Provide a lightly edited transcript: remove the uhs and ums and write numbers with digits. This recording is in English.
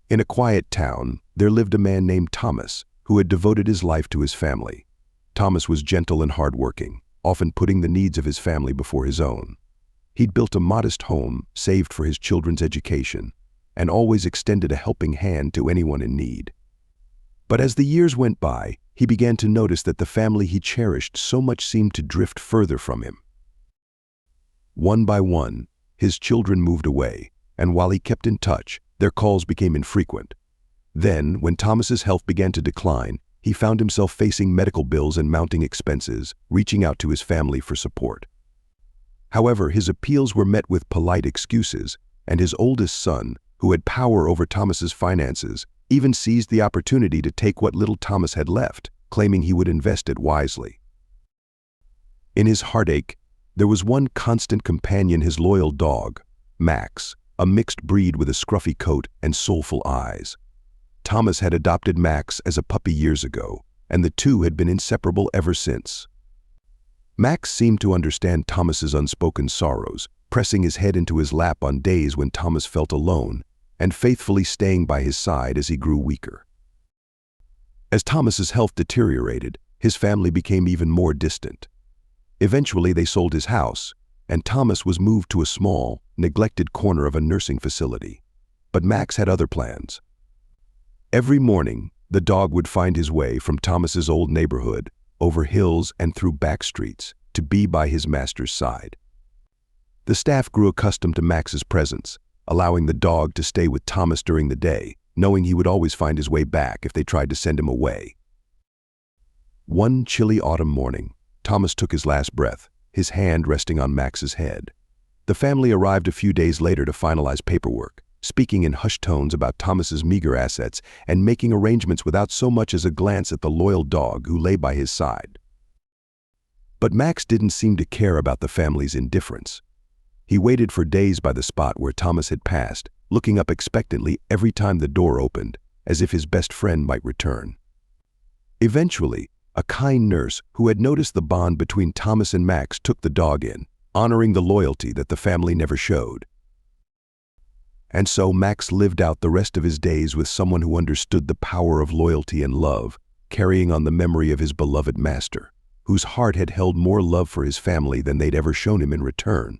In a quiet town, there lived a man named Thomas, who had devoted his life to his family. Thomas was gentle and hardworking, often putting the needs of his family before his own. He'd built a modest home, saved for his children's education, and always extended a helping hand to anyone in need. But as the years went by, he began to notice that the family he cherished so much seemed to drift further from him. One by one, his children moved away, and while he kept in touch, their calls became infrequent. Then, when Thomas's health began to decline, he found himself facing medical bills and mounting expenses, reaching out to his family for support. However, his appeals were met with polite excuses, and his oldest son, who had power over Thomas's finances, even seized the opportunity to take what little Thomas had left, claiming he would invest it wisely. In his heartache, there was one constant companion: his loyal dog, Max, a mixed breed with a scruffy coat and soulful eyes. Thomas had adopted Max as a puppy years ago, and the two had been inseparable ever since. Max seemed to understand Thomas's unspoken sorrows, pressing his head into his lap on days when Thomas felt alone, and faithfully staying by his side as he grew weaker. As Thomas's health deteriorated, his family became even more distant. Eventually, they sold his house, and Thomas was moved to a small, neglected corner of a nursing facility. But Max had other plans. Every morning, the dog would find his way from Thomas's old neighborhood, over hills and through back streets, to be by his master's side. The staff grew accustomed to Max's presence, allowing the dog to stay with Thomas during the day, knowing he would always find his way back if they tried to send him away. One chilly autumn morning, Thomas took his last breath, his hand resting on Max's head. The family arrived a few days later to finalize paperwork, speaking in hushed tones about Thomas's meager assets and making arrangements without so much as a glance at the loyal dog who lay by his side. But Max didn't seem to care about the family's indifference. He waited for days by the spot where Thomas had passed, looking up expectantly every time the door opened, as if his best friend might return. Eventually, a kind nurse who had noticed the bond between Thomas and Max took the dog in, honoring the loyalty that the family never showed. And so Max lived out the rest of his days with someone who understood the power of loyalty and love, carrying on the memory of his beloved master, whose heart had held more love for his family than they'd ever shown him in return.